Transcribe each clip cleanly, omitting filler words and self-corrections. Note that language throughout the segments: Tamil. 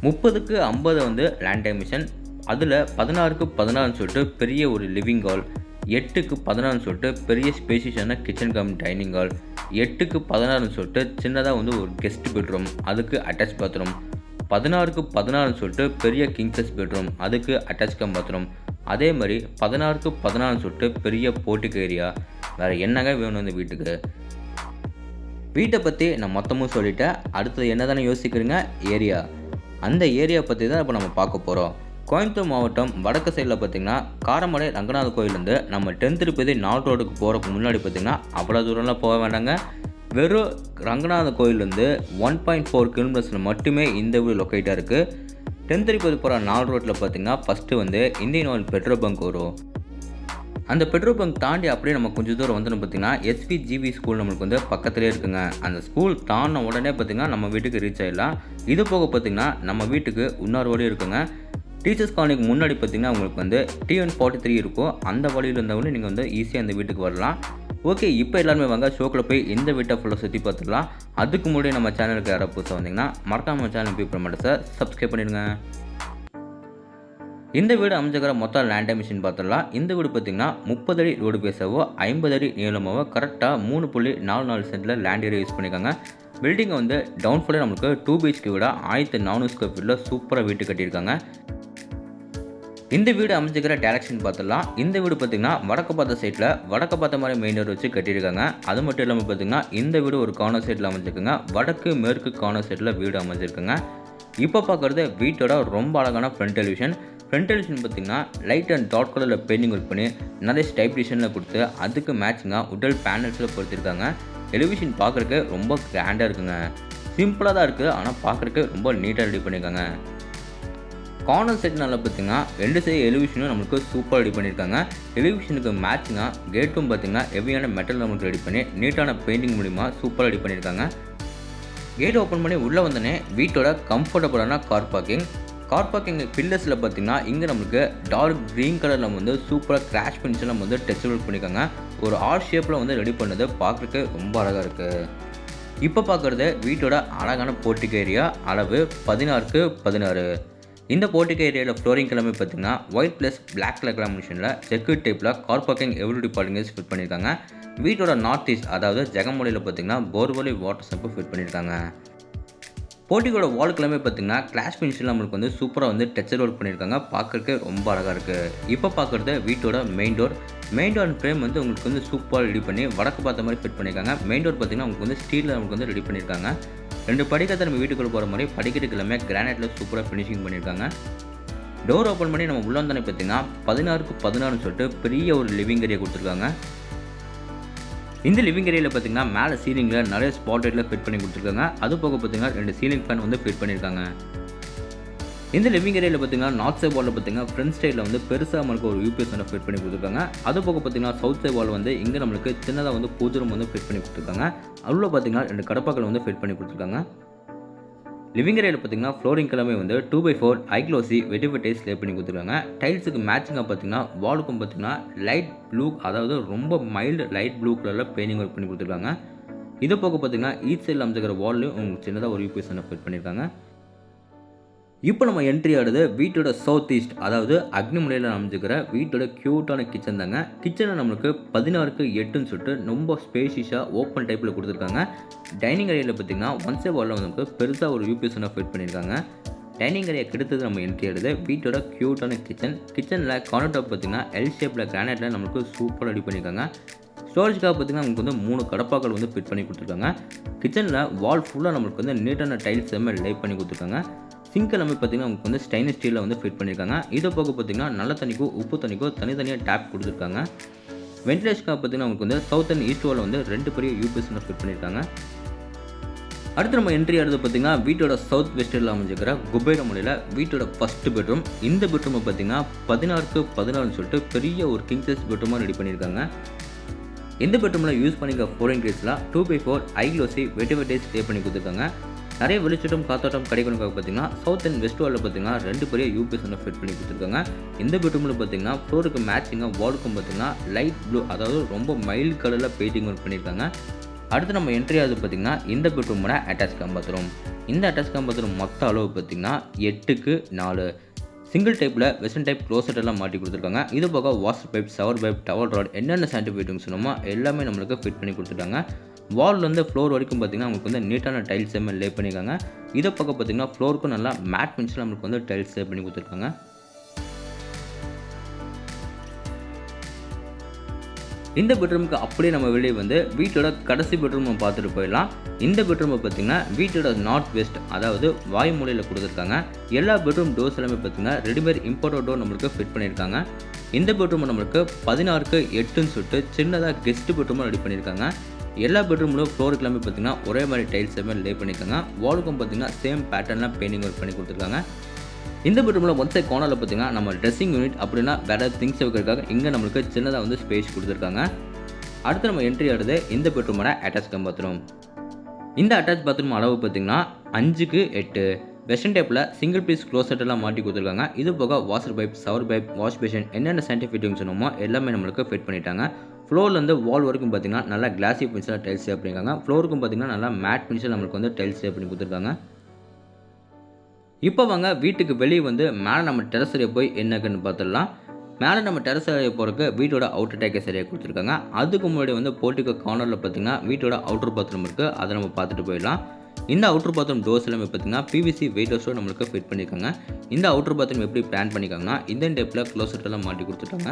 30க்கு 50 வந்து லேண்ட் டைமென்ஷன். அதில 16க்கு 16ன்னு சொல்லிட்டு பெரிய ஒரு லிவிங் ஹால், 8க்கு 16ன்னு சொல்லிட்டு பெரிய ஸ்பேஷியஸான கிச்சன் கம் டைனிங் ஹால், 8க்கு 16ன்னு சொல்லிட்டு சின்னதா வந்து ஒரு கெஸ்ட் பெட்ரூம், அதுக்கு அட்டாச் பாத்ரூம், 16க்கு 16ன்னு சொல்லிட்டு பெரிய கிங் சைஸ் பெட்ரூம், அதுக்கு அட்டாச் கம் பாத்ரூம், அதே மாரி 16க்கு 16ன்னு சொல்லிட்டு பெரிய போர்ட்டிகோ ஏரியா. வேற என்னங்க வேணும் இந்த வீட்டுக்கு? வீட்ட பத்தி நான் மொத்தமும் சொல்லிட்டேன். அடுத்தது என்ன தானே யோசிக்கிறீங்க? ஏரியா. அந்த ஏரியா பத்தி தான் இப்ப நம்ம பார்க்க போறோம். கோயம்புத்தூர் மாவட்டம் வடக்கு சைடுல பார்த்தீங்கன்னா, காரமடை ரங்கநாத கோயிலேருந்து நம்ம 10th திருப்பதி 4 ரோடுக்கு போறதுக்கு முன்னாடி பார்த்தீங்கன்னா, அவ்வளோ தூரம்லாம் போக வேண்டாங்க. வெறும் ரங்கநாத கோயிலேருந்து 1.4 கிலோமீட்டர்ஸ்ல மட்டுமே இந்த வீடு லொக்கேட்டா இருக்கு. 10th திருப்பதி போற 4 ரோட்ல பார்த்தீங்கன்னா, ஃபர்ஸ்ட்டு வந்து இந்தியன் ஆயில் பெட்ரோல் பங்க் வரும். அந்த பெட்ரோல் பங்க் தாண்டி அப்படியே நம்ம கொஞ்சம் தூரம் வந்துடும் பார்த்தீங்கன்னா, எஸ்விஜிவி ஸ்கூல் நம்மளுக்கு வந்து பக்கத்துலேயே இருக்குங்க. அந்த ஸ்கூல் தாண்டின உடனே பார்த்தீங்கன்னா, நம்ம வீட்டுக்கு ரீச் ஆயிடலாம். இது போக பார்த்தீங்கன்னா, நம்ம வீட்டுக்கு இன்னொரு வழி இருக்குங்க. டீச்சர்ஸ் காலனிக்கு முன்னாடி பார்த்தீங்கன்னா, உங்களுக்கு வந்து T143 இருக்கும். அந்த வழியில் இருந்தவொடனே நீங்கள் வந்து ஈஸியாக இந்த வீட்டுக்கு வரலாம். ஓகே, இப்போ எல்லாருமே வாங்க ஷோக்கில் போய் இந்த வீட்டை ஃபுல்லாக சுற்றி பார்த்துடலாம். அதுக்கு முன்னாடி நம்ம சேனலுக்கு யாராவது புதுசாக வந்தீங்கன்னா, மறக்காம நம்ம சேனல் பீப்பிள் மட்டும் சார் சப்ஸ்கிரைப் பண்ணிடுங்க. இந்த வீடு அமைஞ்சிக்கிற மொத்த லேண்ட் டைமென்ஷன் பார்த்துடலாம். இந்த வீடு பார்த்தீங்கன்னா 30 அடி ரோடு பேஸாவோ 50 அடி நீளமாவோ கரெக்டாக 3.44 சென்டில் லேண்ட் ஏரியா யூஸ் பண்ணியிருக்காங்க. பில்டிங்கை வந்து டவுன் ஃபுல்லாக நம்மளுக்கு 2 BHK விட 1400 ஸ்கொயர் ஃபீட்டில் சூப்பராக வீட்டு கட்டியிருக்காங்க. இந்த வீடு அமைஞ்சிக்கிற டேரக்ஷன் பார்த்துடலாம். இந்த வீடு பார்த்தீங்கன்னா வடக்கு பார்த்த சைட்டில் வடக்கு பார்த்த மாதிரி மெயின் ரோடு வச்சு கட்டியிருக்காங்க. அது மட்டும் இல்லாமல் பார்த்தீங்கன்னா இந்த வீடு ஒரு கார்னர் சைட்டில் அமைஞ்சிருக்குங்க. வடக்கு மேற்கு கார்னர் சைட்டில் வீடு அமைஞ்சிருக்குங்க. இப்போ பார்க்குறது வீட்டோட ரொம்ப அழகான ஃப்ரண்ட் டெலிவிஷன். ஃப்ரண்ட் டெலிவிஷன் பார்த்தீங்கன்னா லைட் அண்ட் டார்க் கலரில் பெயிண்டிங் ஒர்க் பண்ணி நிறைய ஸ்டைப்ரேஷனில் கொடுத்து அதுக்கு மேட்சிங்காக உடல் பேனல்ஸில் பொறுத்திருக்காங்க. டெலிவிஷன் பார்க்குறக்கு ரொம்ப கிராண்டாக இருக்குங்க. சிம்பிளாக தான் இருக்குது, ஆனால் பார்க்குறக்கு ரொம்ப நீட்டாக ரெடி பண்ணியிருக்காங்க. கார்னர் செக்ஷனில் பார்த்தீங்கன்னா 2 சைடு டெலிவிஷனும் நம்மளுக்கு சூப்பராக ரெடி பண்ணியிருக்காங்க. டெலிவிஷனுக்கு மேட்சிங்காக கேட்டும் பார்த்தீங்கன்னா ஹெவியான மெட்டல் நம்மளுக்கு ரெடி பண்ணி நீட்டான பெயிண்டிங் மூலிமா சூப்பராக ரெடி பண்ணியிருக்காங்க. கேட் ஓப்பன் பண்ணி உள்ளே வந்தோடனே வீட்டோட கம்ஃபர்டபுளான கார் பார்க்கிங் பில்லர்ஸில் பார்த்தீங்கன்னா இங்கே நம்மளுக்கு டார்க் க்ரீன் கலரில் வந்து சூப்பராக கிராஷ் ஃபினிஷில் நம்ம வந்து டச் ஒர்க் பண்ணியிருக்காங்க. ஒரு ஆர் ஷேப்பில் வந்து ரெடி பண்ணது பார்க்குறதுக்கு ரொம்ப அழகாக இருக்குது. இப்போ பார்க்குறது வீட்டோட அழகான போர்ட்டிகோ ஏரியா. அளவு 16க்கு 16. இந்த போர்ட்டிகோ ஏரியாவில் ஃப்ளோரிங் எல்லாமே பார்த்தீங்கன்னா ஒயிட் ப்ளஸ் பிளாக் கலர் காம்பினேஷனில் செக்யூர் டைப்பில் car parking Eveready parking fit பண்ணியிருக்காங்க. வீட்டோட நார்த் ஈஸ்ட் அதாவது ஜெகமொழியில் பார்த்தீங்கன்னா போர்வெலி வாட்டர் சம்பு ஃபிட் பண்ணியிருக்காங்க. போர்ட்டிகோட வாலுக்குலாமே பார்த்தீங்கன்னா கிளாஸ் ஃபினிஷில் நம்மளுக்கு வந்து சூப்பராக வந்து டச்சர் ஒர்க் பண்ணியிருக்காங்க. பார்க்குறதுக்கு ரொம்ப அழகாக இருக்குது. இப்போ பார்க்குறது வீட்டோட மெயின் டோர் ஃப்ரேம் வந்து உங்களுக்கு வந்து சூப்பராக ரெடி பண்ணி வடக்கு பார்த்த மாதிரி ஃபிட் பண்ணியிருக்காங்க. மெயின் டோர் பார்த்தீங்கன்னா உங்களுக்கு வந்து ஸ்டீலில் நமக்கு வந்து ரெடி பண்ணியிருக்காங்க. 2 படிக்கத்தை நம்ம வீட்டுக்குள்ளே போகிற மாதிரி படிக்கட்டுக்கு எல்லாமே கிரானைட்டில் சூப்பராக ஃபினிஷிங் பண்ணியிருக்காங்க. டோர் ஓப்பன் பண்ணி நம்ம உள்ள வந்தானே பார்த்தீங்கன்னா 16க்கு 16ன்னு சொல்லிட்டு பெரிய ஒரு லிவிங் ஏரியா கொடுத்துருக்காங்க. இந்த லிவிங் ஏரியாவில் பார்த்தீங்கன்னா மேலே சீலிங்கில் நிறைய ஸ்பாட் லைட்டில் ஃபிட் பண்ணி கொடுத்துருக்காங்க. அது போக பார்த்தீங்கன்னா 2 சீலிங் ஃபேன் வந்து ஃபிட் பண்ணியிருக்காங்க. இந்த லிவிங் ஏரியாவில் பார்த்தீங்கன்னா நார்த் சைட் வாலில் பார்த்தீங்கன்னா ஃப்ரண்ட் சைடில் வந்து பெருசாக நம்மளுக்கு ஒரு யூபிஎஸ் வந்து ஃபிட் பண்ணி கொடுத்துருக்காங்க. அது போக பார்த்தீங்கன்னா சவுத் சைட் வால் வந்து இங்கே நம்மளுக்கு சின்னதாக வந்து பூஜை ரூம் வந்து ஃபிட் பண்ணி கொடுத்துருக்காங்க. அதில் பார்த்தீங்கன்னா 2 கடப்பாக்கள் வந்து ஃபிட் பண்ணி கொடுத்துருக்காங்க. லிவிங் ஏரியாவில் பார்த்தீங்கன்னா ஃப்ளோரிங் எல்லாமே வந்து 2x4 ஐக்ளோசி வெட்டிஃபைஸ் லே பண்ணி கொடுத்துருக்காங்க. டைல்ஸுக்கு மேட்சிங்காக பார்த்தீங்கன்னா வாலுக்கும் பார்த்தீங்கன்னா லைட் ப்ளூ அதாவது ரொம்ப மைல்டு லைட் ப்ளூ கலரில் பெயிண்டிங் ஒர்க் பண்ணி கொடுத்துருக்காங்க. இது போக பார்த்தீங்கன்னா ஈச் சைடில் அமைச்சிக்கிற வால்லையும் உங்களுக்கு சின்னதாக ஒரு யூபிஎஸ் ஃபிட் பண்ணியிருக்காங்க. இப்போ நம்ம என்ட்ரி ஆடுது வீட்டோட சவுத் ஈஸ்ட் அதாவது அக்னிமுனையில் அமைஞ்சிக்கிற வீட்டோட க்யூட்டான கிச்சன் தாங்க. கிச்சனை நம்மளுக்கு 16க்கு 8ன்னு சொல்லிட்டு ரொம்ப ஸ்பேஷியஸாக ஓப்பன் டைப்பில் கொடுத்துருக்காங்க. டைனிங் ஏரியாவில் பார்த்தீங்கன்னா ஒன் சைட் வாலில் நமக்கு பெருசாக ஒரு யூபிஎஸ் ஃபிட் பண்ணியிருக்காங்க. டைனிங் ஏரியா கிடைத்தது நம்ம என்ட்ரி ஆடுது வீட்டோட க்யூட்டான கிச்சனில் கவுண்டர் டாப் பார்த்தீங்கன்னா எல் ஷேப்பில் கிரானைட்டில் நம்மளுக்கு சூப்பராக ரெடி பண்ணியிருக்காங்க. ஸ்டோரேஜ்க்காக பார்த்தீங்கன்னா நமக்கு வந்து 3 கடப்பாக்கள் வந்து ஃபிட் பண்ணி கொடுத்துருக்காங்க. கிச்சனில் வால் ஃபுல்லாக நம்மளுக்கு வந்து நீட்டான டைல்ஸ் எல்லாமே லே பண்ணி கொடுத்துருக்காங்க. சிங்க் எல்லாமே பார்த்தீங்கன்னா உங்களுக்கு வந்து ஸ்டெயின்லெஸ் ஸ்டீலில் வந்து ஃபிட் பண்ணியிருக்காங்க. இதை போக பார்த்தீங்கன்னா நல்ல தண்ணிக்கோ உப்பு தண்ணிக்கோ தனித்தனியாக டேப் கொடுத்துருக்காங்க. வென்டிலேஷனுக்காக பார்த்தீங்கன்னா உங்களுக்கு வந்து சவுத் அண்ட் ஈஸ்ட் வாலில் வந்து 2 பெரிய யூபிஎஸ் ஃபிட் பண்ணியிருக்காங்க. அடுத்து நம்ம என்ட்ரி ஆடுறது பார்த்தீங்கன்னா வீட்டோட சவுத் வெஸ்டில் அமைஞ்சிக்கிற குபேரமொழியில் வீட்டோட ஃபஸ்ட்டு பெட்ரூம். இந்த பெட்ரூமை பார்த்தீங்கன்னா 16க்கு 16ன்னு சொல்லிட்டு பெரிய ஒரு கிங் சைஸ் பெட்ரூமாக ரெடி பண்ணியிருக்காங்க. இந்த பெட்ரூமில் யூஸ் பண்ணிக்க ஃப்ளோரிங் டைல்ஸ்லாம் 2x4 ஐக்ளோசி வெட்டிஃபைஸ் லே பண்ணி கொடுத்துருக்காங்க. நிறைய வெளிச்சட்டம் காத்தோட்டம் கிடைக்கணுக்காக பார்த்தீங்கன்னா சவுத் அண்ட் வெஸ்ட் வாலில் பார்த்தீங்கன்னா 2 பெரிய யூபிஎஸ் ஃபிட் பண்ணி கொடுத்துருக்காங்க. இந்த பெட்ரூமில் பார்த்தீங்கன்னா ஃப்ளோருக்கு மேட்சிங்காக வாலுக்கும் பார்த்தீங்கன்னா லைட் ப்ளூ அதாவது ரொம்ப மைல்டு கலரில் பெயிண்டிங் ஒர்க் பண்ணியிருக்காங்க. அடுத்து நம்ம என்ட்ரி ஆகுது பார்த்திங்கன்னா இந்த பெட்ரூமோட அட்டாச் கம் பாத்ரூம். இந்த அட்டாச் கம் பாத்ரூம் மொத்த அளவு பார்த்திங்கன்னா 8x4 சிங்கிள் டைப்பில் வெஸ்டர்ன் டைப் க்ளோசெட் எல்லாம் மாட்டி கொடுத்துருக்காங்க. இது போக washer pipe, shower pipe, towel rod என்னென்ன சானிட்டரி ஐட்டம்ஸ் சொன்னோமோ எல்லாமே நம்மளுக்கு ஃபிட் பண்ணி கொடுத்துட்டாங்க. வால்லேருந்து ஃப்ளோர் வரைக்கும் பார்த்திங்கன்னா நமக்கு வந்து நீட்டான டைல்ஸ் எல்லாமே லே பண்ணியிருக்காங்க. இதை பக்கம் பார்த்திங்கன்னா ஃப்ளோருக்கும் நல்லா மேட் ஃபினிஷில் நம்மளுக்கு வந்து டைல்ஸ் லே பண்ணி கொடுத்துருக்காங்க. இந்த பெட்ரூமுக்கு அப்படியே நம்ம வெளியே வந்து வீட்டோட கடைசி பெட்ரூம் நம்ம பார்த்துட்டு போயிடலாம். இந்த பெட்ரூமை பார்த்திங்கன்னா வீட்டோட நார்த் வெஸ்ட் அதாவது வாயுமூலையில் கொடுத்துருக்காங்க. எல்லா பெட்ரூம் டோர்ஸ் எல்லாமே பார்த்திங்கன்னா ரெடிமேட் இம்போர்ட்டட் டோர் நம்மளுக்கு ஃபிட் பண்ணியிருக்காங்க. இந்த பெட்ரூமை நம்மளுக்கு 16x8ன்னு சொல்லிட்டு சின்னதாக கெஸ்ட் பெட்ரூமாக ரெடி பண்ணியிருக்காங்க. எல்லா பெட்ரூம்லும் ஃப்ளோருக்கு எல்லாமே பார்த்திங்கன்னா ஒரே மாதிரி டைல்ஸ் எல்லாமே லே பண்ணியிருக்காங்க. வாலுக்கும் பார்த்திங்கன்னா சேம் பேட்டர்னில் பெயிண்டிங் ஒர்க் பண்ணி கொடுத்துருக்காங்க. இந்த பெட்ரூமில் ஒன் சைட் கார்னரில் பார்த்திங்கன்னா நம்ம ட்ரெஸ்ஸிங் யூனிட் அப்படின்னா வேறு திங்ஸ் வைக்கிறதுக்காக இங்கே நம்மளுக்கு சின்னதாக வந்து ஸ்பேஸ் கொடுத்துருக்காங்க. அடுத்து நம்ம என்ட்ரி ஆடுறது இந்த பெட்ரூமோட அட்டாச் கம் பாத்ரூம். இந்த அட்டாச் பாத்ரூம் அளவு பார்த்திங்கன்னா 5x8 வெஸ்டர்ன் டைப்பில் சிங்கிள் பீஸ் க்ளோசெட் எல்லாம் மாட்டி கொடுத்துருக்காங்க. இது போக washer pipe, shower pipe, wash basin என்னென்ன சானிட்டரி ஃபிட்டிங்ஸ் சொன்னோமோ எல்லாமே நம்மளுக்கு ஃபிட் பண்ணிட்டாங்க. ஃப்ளோர்லேருந்து வால் வரைக்கும் பார்த்திங்கன்னா நல்லா கிளாஸி ஃபினிஷில் டைல்ஸ் சேவ் பண்ணியிருக்காங்க. ஃப்ளோருக்கும் பார்த்திங்கன்னா நல்லா மேட் ஃபினிஷில் நம்மளுக்கு வந்து டைல்ஸ் சேவ் பண்ணி கொடுத்துருக்காங்க. இப்போ வாங்க வீட்டுக்கு வெளியே வந்து மேலே நம்ம டெரஸ் ஏரியா போய் என்னக்குன்னு பார்த்துடலாம். மேலே நம்ம டெரஸ் ஏரியா போகிறக்கு வீட்டோட அவுட்டர் டேக்கஸ் ஏரியா கொடுத்துருக்காங்க. அதுக்கு முன்னாடி வந்து போர்ட்டிகோ கார்னரில் பார்த்திங்கன்னா வீட்டோட அவுட்டர் பாத்ரூம் இருக்குது. அதை நம்ம பார்த்துட்டு போயிடலாம். இந்த அவுட்டர் பாத்ரூம் டோர்ஸ் எல்லாமே பார்த்திங்கன்னா பிவிசி வெயிட்டர்ஸோடு நம்மளுக்கு ஃபிட் பண்ணியிருக்காங்க. இந்த அவுட்டர் பாத்ரூம் எப்படி பிளான் பண்ணியிருக்காங்கன்னா இந்த டைப்பில் க்ளோசெட் எல்லாம் மாட்டி கொடுத்துட்டாங்க.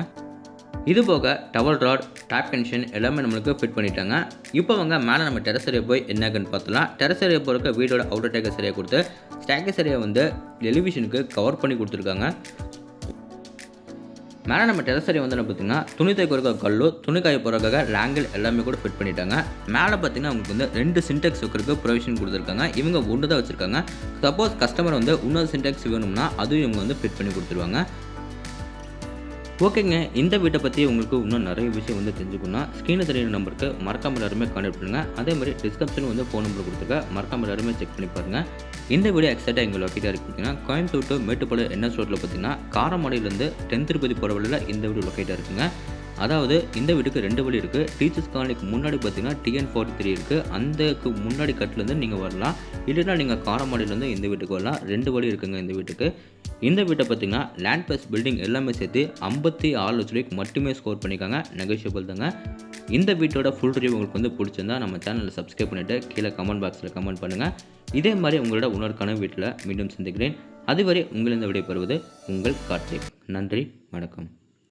இது போக டவல் ராட், டேப் கனெக்ஷன் எல்லாமே நம்மளுக்கு ஃபிட் பண்ணிட்டாங்க. இப்போ வாங்க மேலே நம்ம டெரஸ் ஏரியா போய் என்னக்குன்னு பார்த்துலாம். டெரஸ் ஏரியா போகிறக்க வீடோட அவுட்டர் டேக்கஸ் ஏரியா கொடுத்து ஸ்டாக்கஸ் ஏரியா வந்து டெலிவிஷனுக்கு கவர் பண்ணி கொடுத்துருக்காங்க. மேலே நம்ம டெரஸ் ஏரியா வந்து பார்த்திங்கன்னா துணி துவைக்கிறதுக்காக கல்லு, துணி காய போகிறதுக்காக லேங்கிள் எல்லாமே கூட ஃபிட் பண்ணிட்டாங்க. மேலே பார்த்திங்கன்னா அவங்களுக்கு வந்து 2 சின்டெக்ஸ் வைக்கிறதுக்கு ப்ரொவிஷன் கொடுத்துருக்காங்க. இவங்க ஒன்று தான் வச்சுருக்காங்க. சப்போஸ் கஸ்டமர் வந்து இன்னொரு சின்டெக்ஸ் வேணும்னா அதுவும் இவங்க வந்து ஃபிட் பண்ணி கொடுத்துருவாங்க. ஓகேங்க, இந்த வீட்டை பற்றி உங்களுக்கு இன்னும் நிறைய விஷயம் வந்து தெரிஞ்சுக்கணும்னா ஸ்க்ரீனில் தெரியுற நம்பருக்கு மறக்காமல் எல்லாருமே கான்டாக்ட் பண்ணுங்கள். அதே மாதிரி டிஸ்கிரிப்ஷன் வந்து ஃபோன் நம்பர் கொடுத்துருக்க மறக்காமல் எல்லாருமே செக் பண்ணி பாருங்கள். இந்த வீடியோ எக்ஸாக்டாக எங்கள் லொக்கேட்டாக இருக்குது பார்த்தீங்கன்னா கோயம்புத்தூர் டு மேட்டுப்பாளையம் NS ரோட்டில் பார்த்தீங்கன்னா காரமடையிலேருந்து திருப்பதி போகிற வழியில் இந்த வீடியோ லொக்கேட்டாக இருக்குங்க. அதாவது இந்த வீட்டுக்கு 2 வழி இருக்குது. டீச்சர்ஸ் காலனிக்கு முன்னாடி பார்த்தீங்கன்னா TN43 இருக்குது. அந்தக்கு முன்னாடி கட்டிலேருந்து நீங்கள் வரலாம். இல்லைன்னா நீங்கள் காரமடையிலேருந்து இந்த வீட்டுக்கு வரலாம். 2 வழி இருக்குங்க இந்த வீட்டுக்கு. இந்த வீட்டை பார்த்தீங்கன்னா லேண்ட் ப்ளஸ் பில்டிங் எல்லாமே சேர்த்து 56 லட்ச ரூபாய்க்கு மட்டுமே ஸ்கோர் பண்ணியிருக்காங்க. நெகோஷியபிள் தாங்க. இந்த வீட்டோட ஃபுல் ரிவ்யூ உங்களுக்கு வந்து பிடிச்சிருந்தா நம்ம சேனலில் சப்ஸ்கிரைப் பண்ணிவிட்டு கீழே கமெண்ட் பாக்ஸில் கமெண்ட் பண்ணுங்கள். இதே மாதிரி உங்களோட உணர்க்கான வீட்டில் மீண்டும் சந்திக்கிறேன். அதுவரை உங்களிடம் விடைபெறுவது உங்கள் கார்த்திக். நன்றி, வணக்கம்.